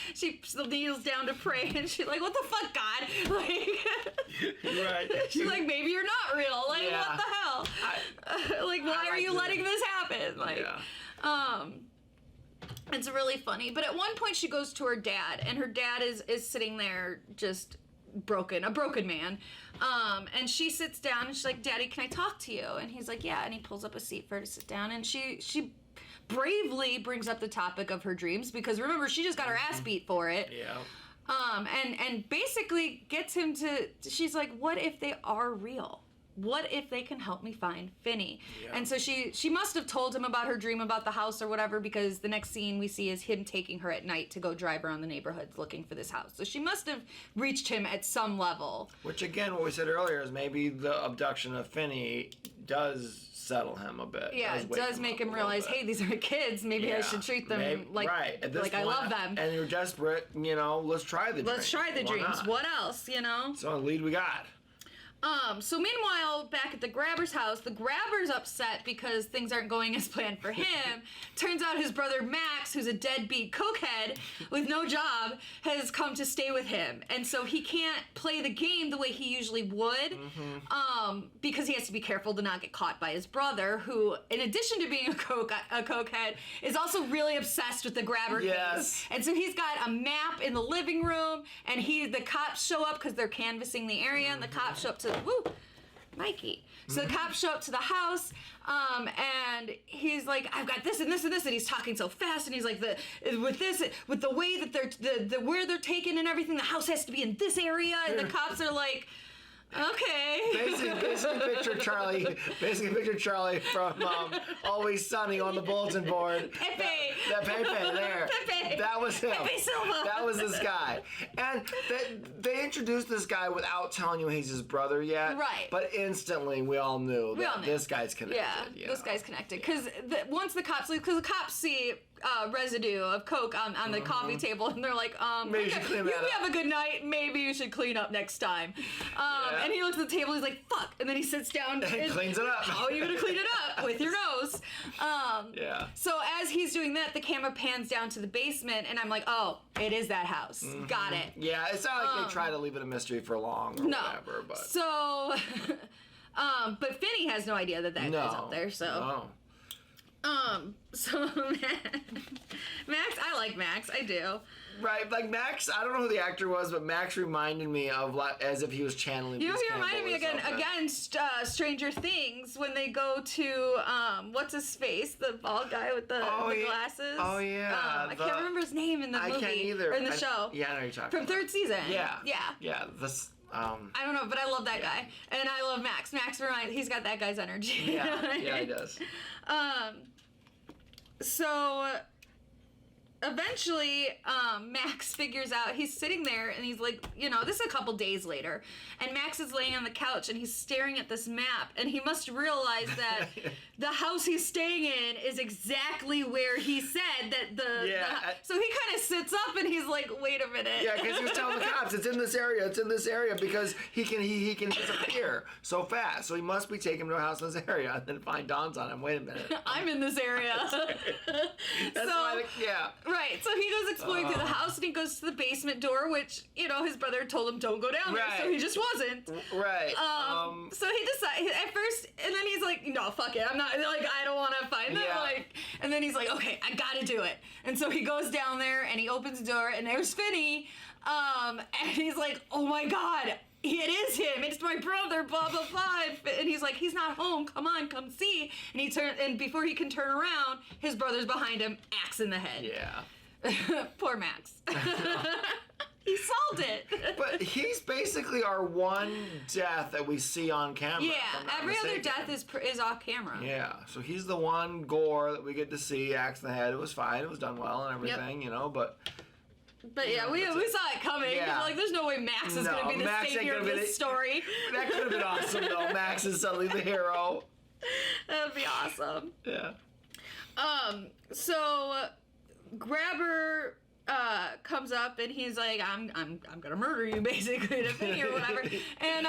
[SPEAKER 1] kneels down to pray, and she's like, "What the fuck, God?"
[SPEAKER 2] Right.
[SPEAKER 1] She's like, "Maybe you're not real. Like, what the hell? Why are you letting this happen?" It's really funny. But at one point, she goes to her dad, and her dad is sitting there just a broken man. And she sits down, and she's like, "Daddy, can I talk to you?" And he's like, "Yeah." And he pulls up a seat for her to sit down, and she bravely brings up the topic of her dreams, because remember, she just got her ass beat for it.
[SPEAKER 2] Yeah.
[SPEAKER 1] And basically gets him to, she's like, what if they are real? what if they can help me find Finney? Yeah. And so she must have told him about her dream about the house or whatever, because the next scene we see is him taking her at night to go drive around the neighborhoods looking for this house. So she must have reached him at some level.
[SPEAKER 2] Which, again, what we said earlier is maybe the abduction of Finney does settle him a bit.
[SPEAKER 1] Yeah, it does make him realize, hey, these are kids. Maybe I should treat them like I love them.
[SPEAKER 2] And you're desperate, let's try the dreams.
[SPEAKER 1] Let's try the dreams. What else,
[SPEAKER 2] So, lead we got.
[SPEAKER 1] So meanwhile, back at the Grabber's house, the Grabber's upset because things aren't going as planned for him. Turns out his brother Max, who's a deadbeat cokehead with no job, has come to stay with him. And so he can't play the game the way he usually would, because he has to be careful to not get caught by his brother, who, in addition to being a cokehead, is also really obsessed with the Grabber case. And so he's got a map in the living room, and the cops show up because they're canvassing the area, and the cops show up to Mikey. So the cops show up to the house, and he's like, I've got this and this and this, and he's talking so fast, and he's like, with the way that they're where they're taken and everything, the house has to be in this area, and the cops are like, okay.
[SPEAKER 2] Basically picture Charlie from Always Sunny on the bulletin board.
[SPEAKER 1] Pepe
[SPEAKER 2] there.
[SPEAKER 1] Pepe.
[SPEAKER 2] That was him.
[SPEAKER 1] Pepe Silva.
[SPEAKER 2] That was this guy. And they introduced this guy without telling you he's his brother yet.
[SPEAKER 1] Right.
[SPEAKER 2] But instantly we all knew this guy's connected.
[SPEAKER 1] Yeah, this guy's connected. Because once the cops leave, because the cops see residue of Coke on the coffee table, and they're like,
[SPEAKER 2] maybe you should clean that up.
[SPEAKER 1] Have a good night, maybe you should clean up next time. And he looks at the table, he's like, fuck, and then he sits down and
[SPEAKER 2] cleans it up.
[SPEAKER 1] How are you gonna clean it up? With your nose. So as he's doing that, the camera pans down to the basement, and I'm like, oh, it is that house. Got it.
[SPEAKER 2] Yeah, it's not like they try to leave it a mystery for long or whatever, but
[SPEAKER 1] so but Finney has no idea that guy's up there, so so Max, I like Max, I do.
[SPEAKER 2] Right, like Max, I don't know who the actor was, but Max reminded me of as if he was channeling.
[SPEAKER 1] He reminded me again, Stranger Things, when they go to what's his face, the bald guy with the glasses.
[SPEAKER 2] Oh yeah,
[SPEAKER 1] I can't remember his name in the movie.
[SPEAKER 2] I can't either.
[SPEAKER 1] Or in the show.
[SPEAKER 2] Yeah, I know what you're talking
[SPEAKER 1] from third season.
[SPEAKER 2] Yeah.
[SPEAKER 1] This. I don't know, but I love that guy, and I love Max. He's got that guy's energy.
[SPEAKER 2] Yeah, he does.
[SPEAKER 1] So eventually, Max figures out, he's sitting there and he's like, this is a couple days later, and Max is laying on the couch and he's staring at this map, and he must realize that the house he's staying in is exactly where he said that so he kind of sits up and he's like, wait a minute.
[SPEAKER 2] Yeah, because he was telling the cops, it's in this area, because he can disappear so fast, so he must be taking him to a house in this area, and then find dawns on him, wait a minute.
[SPEAKER 1] I'm in this area. Right, so he goes exploring through the house, and he goes to the basement door, which, his brother told him don't go down there, so he just wasn't.
[SPEAKER 2] Right.
[SPEAKER 1] So he decided, at first, and then he's like, no, fuck it, I'm not, I don't want to find them, and then he's like, okay, I gotta do it. And so he goes down there, and he opens the door, and there's Finney, and he's like, oh my god, it is him. It's my brother, blah, blah, blah. And he's like, he's not home. Come on, come see. And before he can turn around, his brother's behind him, axe in the head.
[SPEAKER 2] Yeah.
[SPEAKER 1] Poor Max. He solved it.
[SPEAKER 2] But he's basically our one death that we see on camera.
[SPEAKER 1] Yeah, every other death is off camera.
[SPEAKER 2] Yeah, so he's the one gore that we get to see, axe in the head. It was fine. It was done well and everything, but...
[SPEAKER 1] But yeah, we saw it coming. Yeah. Like, there's no way Max is going to be the savior of this story.
[SPEAKER 2] That could have been awesome, though. Max is suddenly the hero.
[SPEAKER 1] That would be awesome.
[SPEAKER 2] Yeah.
[SPEAKER 1] So Grabber comes up, and he's like, I'm gonna murder you, basically, to Finney or whatever. And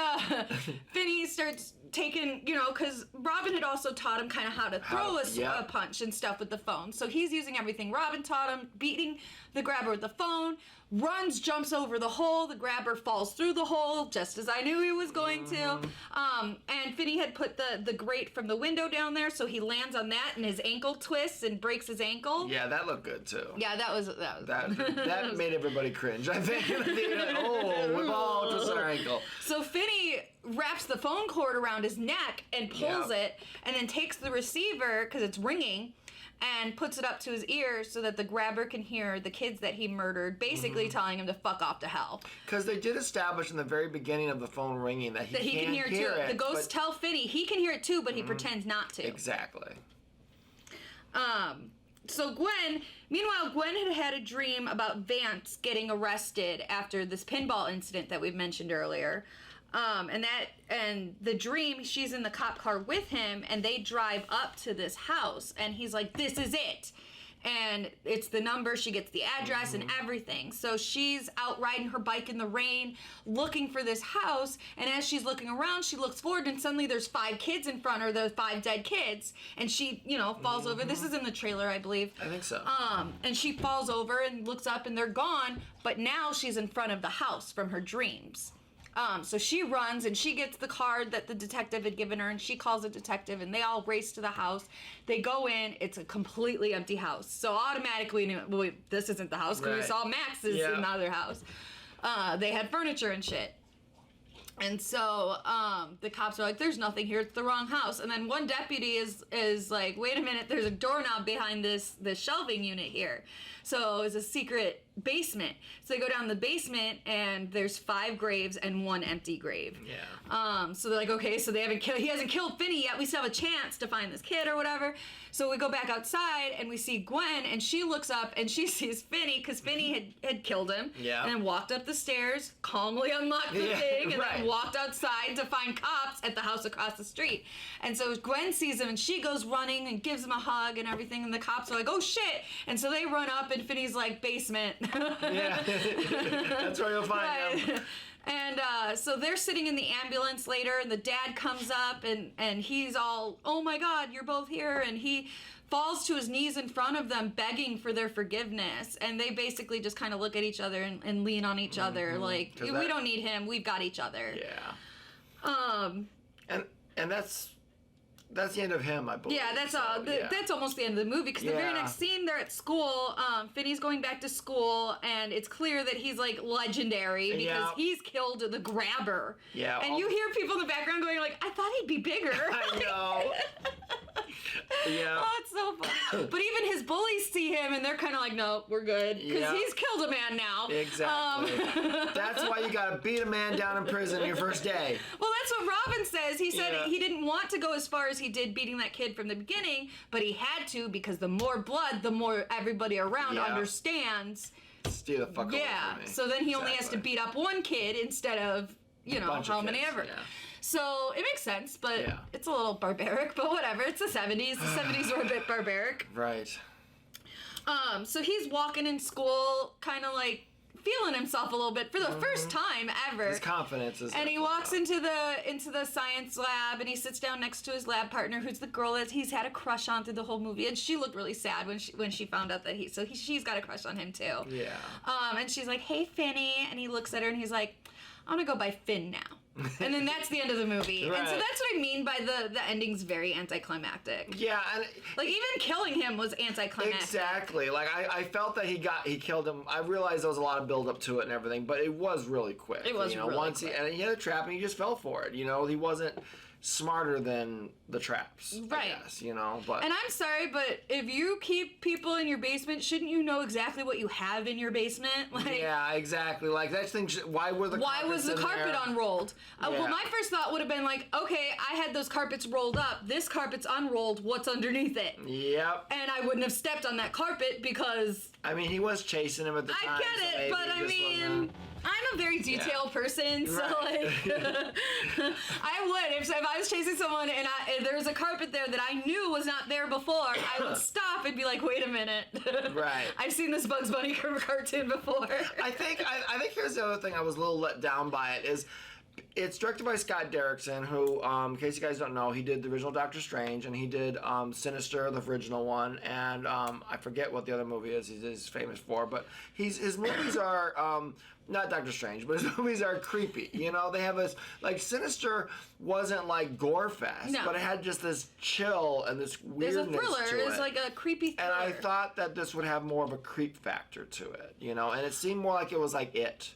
[SPEAKER 1] Finney starts taking, because Robin had also taught him kind of how to throw a punch and stuff with the phone. So he's using everything Robin taught him, beating the Grabber with the phone, jumps over the hole, the Grabber falls through the hole, just as I knew he was going to. And Finney had put the grate from the window down there, so he lands on that, and his ankle twists and breaks his ankle.
[SPEAKER 2] Yeah, that looked good, too.
[SPEAKER 1] Yeah,
[SPEAKER 2] that made everybody cringe, I think. We've all twisted our ankle.
[SPEAKER 1] So Finney wraps the phone cord around his neck and pulls it, and then takes the receiver, because it's ringing, and puts it up to his ear so that the grabber can hear the kids that he murdered, basically telling him to fuck off to hell.
[SPEAKER 2] Because they did establish in the very beginning of the phone ringing that he can hear it.
[SPEAKER 1] The ghosts tell Finney he can hear it too, but he pretends not to.
[SPEAKER 2] Exactly.
[SPEAKER 1] So meanwhile, Gwen had a dream about Vance getting arrested after this pinball incident that we've mentioned earlier. And the dream, she's in the cop car with him, and they drive up to this house, and he's like, this is it. And it's the number, she gets the address and everything. So she's out riding her bike in the rain, looking for this house, and as she's looking around, she looks forward, and suddenly there's 5 kids in front of her, the 5 dead kids, and she, falls over. This is in the trailer, I believe.
[SPEAKER 2] I think so.
[SPEAKER 1] And she falls over and looks up, and they're gone, but now she's in front of the house from her dreams. So she runs and she gets the card that the detective had given her, and she calls a detective, and they all race to the house. They go in. It's a completely empty house. So automatically, this isn't the house because we saw Max's in the other house. They had furniture and shit. And so the cops are like, there's nothing here. It's the wrong house. And then one deputy is like, wait a minute, there's a doorknob behind this shelving unit here. So it's a secret basement. So they go down the basement, and there's 5 graves and 1 empty grave.
[SPEAKER 2] Yeah.
[SPEAKER 1] So they're like, okay, so he hasn't killed Finney yet. We still have a chance to find this kid or whatever. So we go back outside, and we see Gwen, and she looks up, and she sees Finney, because Finney had killed him.
[SPEAKER 2] Yeah.
[SPEAKER 1] And then walked up the stairs, calmly unlocked the thing, and then walked outside to find cops at the house across the street. And so Gwen sees him, and she goes running and gives him a hug and everything, and the cops are like, oh shit. And so they run up, and Finney's like, basement.
[SPEAKER 2] Yeah. That's where you'll find him.
[SPEAKER 1] And so they're sitting in the ambulance later, and the dad comes up, and he's all, oh my God, you're both here. And he falls to his knees in front of them, begging for their forgiveness. And they basically just kind of look at each other and lean on each other. Like, we don't need him. We've got each other.
[SPEAKER 2] Yeah. And that's the end of him, I believe.
[SPEAKER 1] Yeah, that's almost the end of the movie, because the very next scene, they're at school. Finney's going back to school, and it's clear that he's like legendary because he's killed the grabber.
[SPEAKER 2] Yeah.
[SPEAKER 1] And you hear people in the background going like, I thought he'd be bigger.
[SPEAKER 2] I know. Yeah.
[SPEAKER 1] Oh, it's so funny. But even his bullies see him, and they're kind of like, no, we're good, because he's killed a man now.
[SPEAKER 2] Exactly. That's why you gotta beat a man down in prison your first day.
[SPEAKER 1] Well, that's what Robin says. He said he didn't want to go as far as he did beating that kid from the beginning, but he had to, because the more blood, the more everybody around understands.
[SPEAKER 2] Stay the fuck away from me.
[SPEAKER 1] So then he only has to beat up 1 kid instead of, how many ever.
[SPEAKER 2] Yeah.
[SPEAKER 1] So it makes sense, but it's a little barbaric, but whatever. It's the 70s. The 70s were a bit barbaric.
[SPEAKER 2] Right.
[SPEAKER 1] So he's walking in school, kind of like feeling himself a little bit for the first time ever.
[SPEAKER 2] His confidence is.
[SPEAKER 1] And he walks into the science lab, and he sits down next to his lab partner, who's the girl that he's had a crush on through the whole movie, and she looked really sad when she found out that she's got a crush on him too.
[SPEAKER 2] Yeah.
[SPEAKER 1] And she's like, "Hey, Finney," and he looks at her and he's like, "I'm gonna go by Finn now." And then that's the end of the movie.
[SPEAKER 2] Right.
[SPEAKER 1] And so that's what I mean by the ending's very anticlimactic.
[SPEAKER 2] Yeah, and
[SPEAKER 1] like even killing him was anticlimactic.
[SPEAKER 2] Exactly. Like I felt that he killed him. I realized there was a lot of build up to it and everything, but it was really quick.
[SPEAKER 1] It was really
[SPEAKER 2] once
[SPEAKER 1] quick.
[SPEAKER 2] He had a trap and he just fell for it. He wasn't smarter than the traps.
[SPEAKER 1] Right.
[SPEAKER 2] I guess, but
[SPEAKER 1] and I'm sorry, but if you keep people in your basement, shouldn't you know exactly what you have in your basement? Like,
[SPEAKER 2] yeah, exactly. Like that thing. Why was the
[SPEAKER 1] carpet unrolled? Well, my first thought would have been like, okay, I had those carpets rolled up. This carpet's unrolled. What's underneath it?
[SPEAKER 2] Yep.
[SPEAKER 1] And I wouldn't have stepped on that carpet because.
[SPEAKER 2] I mean, he was chasing him at the time.
[SPEAKER 1] I get it, but I mean. I'm a very detailed person, so like, I would if I was chasing someone and there was a carpet there that I knew was not there before, I would stop and be like, wait a minute,
[SPEAKER 2] right?
[SPEAKER 1] I've seen this Bugs Bunny cartoon before.
[SPEAKER 2] I think here's the other thing I was a little let down by it is. It's directed by Scott Derrickson, who, in case you guys don't know, he did the original Doctor Strange, and he did Sinister, the original one, and I forget what the other movie is he's famous for, but his movies are, not Doctor Strange, but his movies are creepy. They have this, like, Sinister wasn't like gore fest, but it had just this chill and this weirdness
[SPEAKER 1] There's a thriller.
[SPEAKER 2] to it.
[SPEAKER 1] It's like a creepy thriller.
[SPEAKER 2] And I thought that this would have more of a creep factor to it, and it seemed more like it was like It.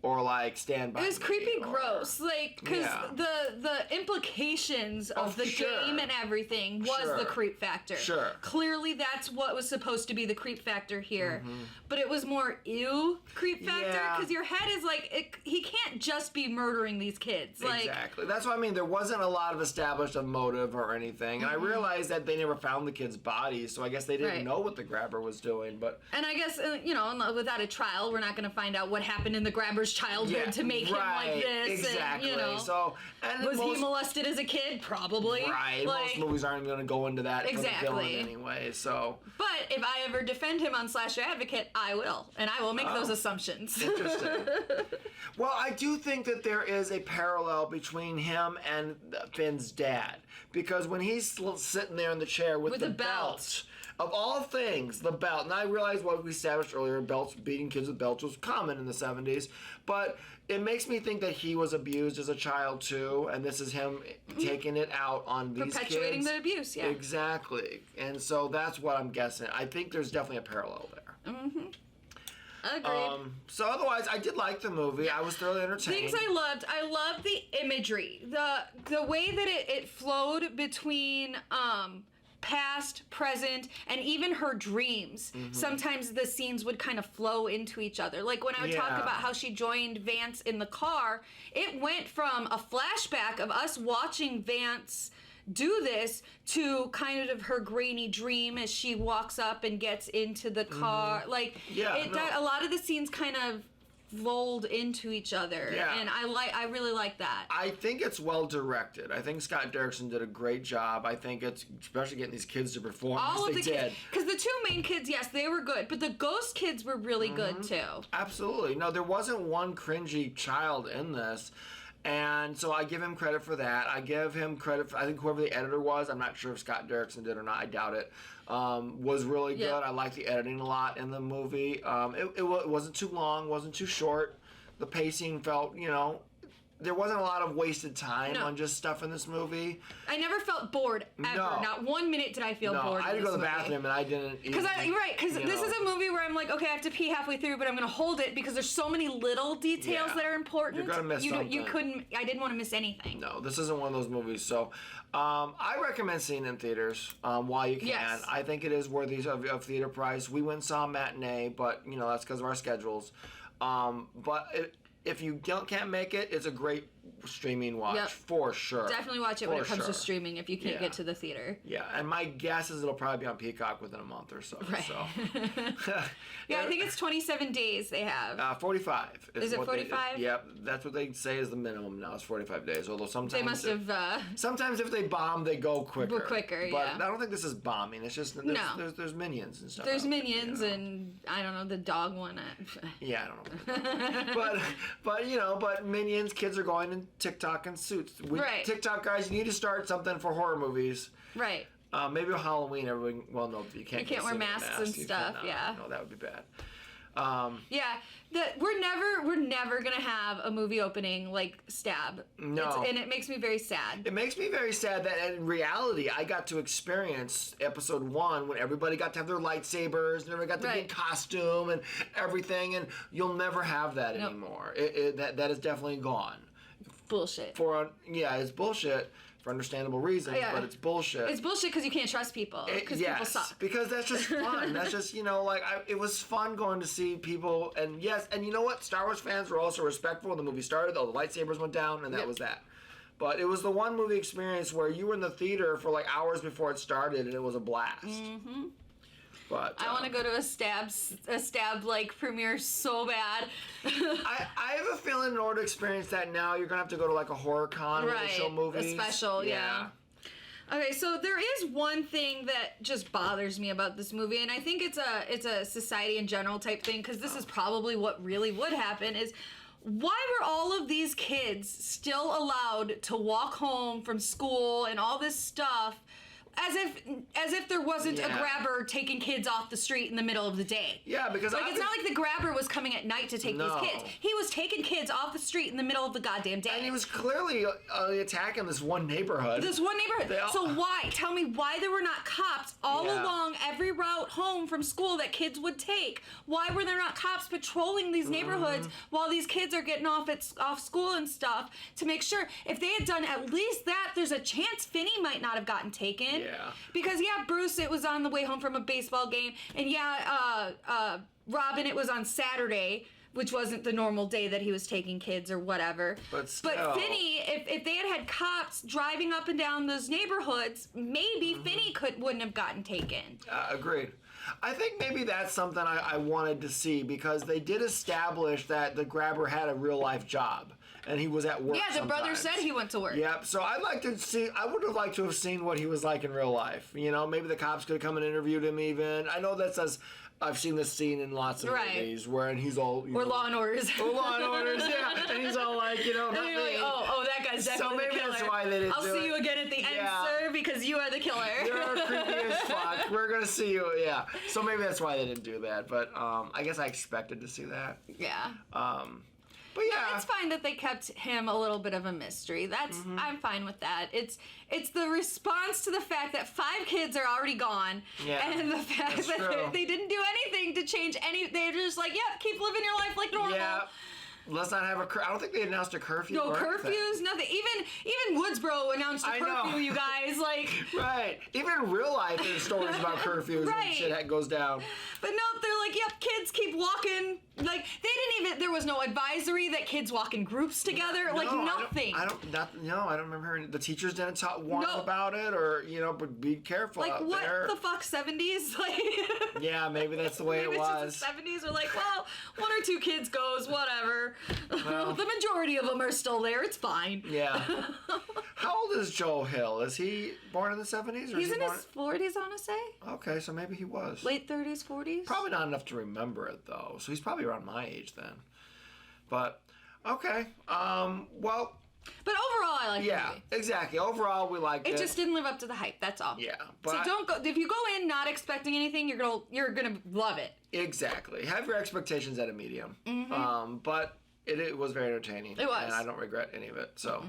[SPEAKER 2] or like Stand By Me.
[SPEAKER 1] It was creepy, gross, like, because the implications of the game and everything was the creep factor.
[SPEAKER 2] Sure.
[SPEAKER 1] Clearly, that's what was supposed to be the creep factor here, but it was more ew creep factor because your head is like, he can't just be murdering these kids. Like,
[SPEAKER 2] exactly. That's what I mean. There wasn't a lot of established motive or anything, and I realized that they never found the kids' bodies, so I guess they didn't know what the grabber was doing. But
[SPEAKER 1] I guess without a trial, we're not going to find out what happened in the grabber's childhood to make him like this.
[SPEAKER 2] Exactly.
[SPEAKER 1] And,
[SPEAKER 2] so, and
[SPEAKER 1] was he molested as a kid? Probably.
[SPEAKER 2] Right. Like, most movies aren't going to go into that for the villain anyway. So.
[SPEAKER 1] But if I ever defend him on Slasher Advocate, I will, and I will make those assumptions.
[SPEAKER 2] Interesting. Well, I do think that there is a parallel between him and Finn's dad, because when he's sitting there in the chair with the belt. Of all things, the belt. And I realize what we established earlier, beating kids with belts was common in the 70s. But it makes me think that he was abused as a child, too. And this is him taking it out on these kids.
[SPEAKER 1] Perpetuating the abuse, yeah.
[SPEAKER 2] Exactly. And so that's what I'm guessing. I think there's definitely a parallel there.
[SPEAKER 1] Mm-hmm. Agreed.
[SPEAKER 2] So otherwise, I did like the movie. I was thoroughly entertained.
[SPEAKER 1] Things I loved the imagery. The way that it flowed between... past, present, and even her dreams. Sometimes the scenes would kind of flow into each other. Like when I would talk about how she joined Vance in the car, it went from a flashback of us watching Vance do this to kind of her grainy dream as she walks up and gets into the car. Like, a lot of the scenes kind of rolled into each other, and I really like that.
[SPEAKER 2] I think it's well directed. I think Scott Derrickson did a great job. I think it's especially getting these kids to perform
[SPEAKER 1] all
[SPEAKER 2] as
[SPEAKER 1] of the kids, because the two main kids, yes, they were good, but the ghost kids were really good too. Absolutely.
[SPEAKER 2] No, there wasn't one cringy child in this. And so I give him credit for that. I give him credit for, I think whoever the editor was, I'm not sure if Scott Derrickson did or not, I doubt it, was really good. I liked the editing a lot in the movie. It wasn't too long, wasn't too short. The pacing felt, there wasn't a lot of wasted time on just stuff in this movie.
[SPEAKER 1] I never felt bored, ever. No. Not 1 minute did I feel bored.
[SPEAKER 2] I had to go to the bathroom and I didn't.
[SPEAKER 1] Because this is a movie where I'm like, okay, I have to pee halfway through, but I'm going to hold it because there's so many little details that are important.
[SPEAKER 2] You're going to miss something.
[SPEAKER 1] I didn't want to miss anything.
[SPEAKER 2] No, this isn't one of those movies. So I recommend seeing it in theaters while you can. Yes. I think it is worthy of theater price. We went and saw a matinee, but that's because of our schedules. If you can't make it, it's a great streaming watch for sure.
[SPEAKER 1] Definitely watch it when it comes to streaming if you can't get to the theater.
[SPEAKER 2] Yeah, and my guess is it'll probably be on Peacock within a month or so.
[SPEAKER 1] Right.
[SPEAKER 2] So.
[SPEAKER 1] I think it's 27 days they have.
[SPEAKER 2] 45.
[SPEAKER 1] Is it 45?
[SPEAKER 2] Yep, that's what they say is the minimum now. It's 45 days. Although sometimes
[SPEAKER 1] they must have.
[SPEAKER 2] Sometimes if they bomb, they go quicker. But I don't think this is but it's just there's minions and stuff.
[SPEAKER 1] There's minions and I don't know the dog one.
[SPEAKER 2] Yeah, I don't know. But minions, kids are going in TikTok and suits. TikTok guys, you need to start something for horror movies.
[SPEAKER 1] Right.
[SPEAKER 2] Maybe on Halloween, everyone. Well, no, you can't.
[SPEAKER 1] You can't wear masks and stuff.
[SPEAKER 2] No, that would be bad.
[SPEAKER 1] We're never gonna have a movie opening like Stab.
[SPEAKER 2] No,
[SPEAKER 1] and it makes me very sad.
[SPEAKER 2] It makes me very sad that in reality I got to experience episode 1 when everybody got to have their lightsabers and everybody got to be in costume and everything, and you'll never have that anymore. That is definitely gone.
[SPEAKER 1] Bullshit.
[SPEAKER 2] It's bullshit. For understandable reasons, but it's bullshit.
[SPEAKER 1] It's bullshit because you can't trust people. Because people suck.
[SPEAKER 2] Because that's just fun. That's just, it was fun going to see people. And and you know what? Star Wars fans were also respectful when the movie started. All the lightsabers went down, and that was that. But it was the one movie experience where you were in the theater for like hours before it started, and it was a blast. Mm-hmm. But
[SPEAKER 1] I want to go to a stab like premiere so bad.
[SPEAKER 2] I have a feeling in order to experience that now, you're gonna have to go to like a horror con where they show movies.
[SPEAKER 1] A special, yeah. Okay, so there is one thing that just bothers me about this movie, and I think it's a society in general type thing, because this is probably what really would happen, is why were all of these kids still allowed to walk home from school and all this stuff as if there wasn't a grabber taking kids off the street in the middle of the day.
[SPEAKER 2] Yeah, because
[SPEAKER 1] it's not like the grabber was coming at night to take these kids. He was taking kids off the street in the middle of the goddamn day.
[SPEAKER 2] And he was clearly attacking this one neighborhood.
[SPEAKER 1] So why? Tell me why there were not cops all along every route home from school that kids would take. Why were there not cops patrolling these neighborhoods while these kids are getting off school and stuff to make sure if they had done at least that, there's a chance Finney might not have gotten taken.
[SPEAKER 2] Yeah.
[SPEAKER 1] Because Bruce, it was on the way home from a baseball game, and Robin, it was on Saturday, which wasn't the normal day that he was taking kids or whatever.
[SPEAKER 2] But
[SPEAKER 1] Finney, if they had cops driving up and down those neighborhoods, maybe Finney wouldn't have gotten taken.
[SPEAKER 2] Agreed. I think maybe that's something I wanted to see because they did establish that the grabber had a real life job and he was at work.
[SPEAKER 1] Yeah, the brother said he went to work.
[SPEAKER 2] Yep. So I'd like to see. I would have liked to have seen what he was like in real life. You know, maybe the cops could have come and interviewed him. Even I know that says. I've seen this scene in lots of movies where he's all...
[SPEAKER 1] Or Law and Orders.
[SPEAKER 2] Or Law and Orders, yeah. And he's all like, not
[SPEAKER 1] and you're
[SPEAKER 2] me.
[SPEAKER 1] like, oh, that guy's definitely the killer.
[SPEAKER 2] So maybe that's why they didn't
[SPEAKER 1] I'll see you again at the end, sir, because you are the killer.
[SPEAKER 2] You're creepy as fuck. We're going to see you, yeah. So maybe that's why they didn't do that. But I guess I expected to see that.
[SPEAKER 1] Yeah.
[SPEAKER 2] But yeah,
[SPEAKER 1] it's fine that they kept him a little bit of a mystery. I'm fine with that. It's the response to the fact that 5 kids are already gone, and the fact that they didn't do anything to change any. They're just like, keep living your life like normal.
[SPEAKER 2] Yeah. Let's not have I don't think they announced a curfew.
[SPEAKER 1] No curfews, nothing. Even Woodsboro announced a curfew, you guys. Like,
[SPEAKER 2] right. Even in real life, there's stories about curfews and shit that goes down.
[SPEAKER 1] But no, they're like, kids keep walking. Like, they didn't even. There was no advisory that kids walk in groups together. No, like nothing.
[SPEAKER 2] I don't remember hearing. The teachers didn't warn about it, or but be careful.
[SPEAKER 1] Like
[SPEAKER 2] out
[SPEAKER 1] what
[SPEAKER 2] there.
[SPEAKER 1] The fuck 70s? Like.
[SPEAKER 2] Yeah, maybe that's the way it was.
[SPEAKER 1] Just the 70s are like, well, 1 or 2 kids goes, whatever. Well, the majority of them are still there. It's fine.
[SPEAKER 2] Yeah. How old is Joe Hill? Is he born in the 70s? Or
[SPEAKER 1] He's in his 40s, I want to say.
[SPEAKER 2] Okay, so maybe he was.
[SPEAKER 1] Late 30s, 40s?
[SPEAKER 2] Probably not enough to remember it, though. So he's probably around my age then. But, okay. Well...
[SPEAKER 1] But overall, I like the movie.
[SPEAKER 2] Yeah, exactly. Overall, we liked it.
[SPEAKER 1] It just didn't live up to the hype, that's all.
[SPEAKER 2] Yeah.
[SPEAKER 1] So don't go... If you go in not expecting anything, you're gonna love it.
[SPEAKER 2] Exactly. Have your expectations at a medium.
[SPEAKER 1] Mm-hmm.
[SPEAKER 2] But... It was very entertaining.
[SPEAKER 1] It was.
[SPEAKER 2] And I don't regret any of it. So,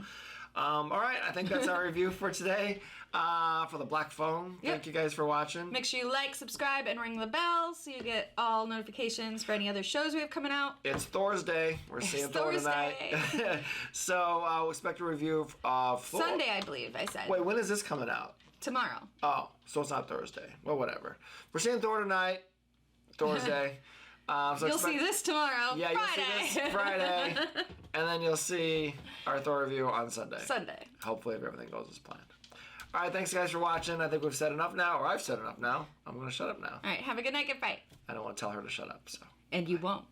[SPEAKER 2] all right. I think that's our review for today for The Black Phone.
[SPEAKER 1] Yep.
[SPEAKER 2] Thank you guys for watching.
[SPEAKER 1] Make sure you like, subscribe, and ring the bell so you get all notifications for any other shows we have coming out.
[SPEAKER 2] It's Thursday. We're seeing Thor tonight. So, we'll expect a review of Thor.
[SPEAKER 1] Sunday, I believe I said.
[SPEAKER 2] Wait, when is this coming out?
[SPEAKER 1] Tomorrow.
[SPEAKER 2] Oh, so it's not Thursday. Well, whatever. We're seeing Thor tonight. Thursday. So
[SPEAKER 1] you'll see this tomorrow.
[SPEAKER 2] Yeah,
[SPEAKER 1] Friday.
[SPEAKER 2] You'll see this Friday. And then you'll see our Thor review on Sunday. Hopefully, if everything goes as planned. All right, thanks, guys, for watching. I think we've said enough now, or I've said enough now. I'm going to shut up now.
[SPEAKER 1] All right, have a good night. Good fight.
[SPEAKER 2] I don't want to tell her to shut up, so.
[SPEAKER 1] And you won't.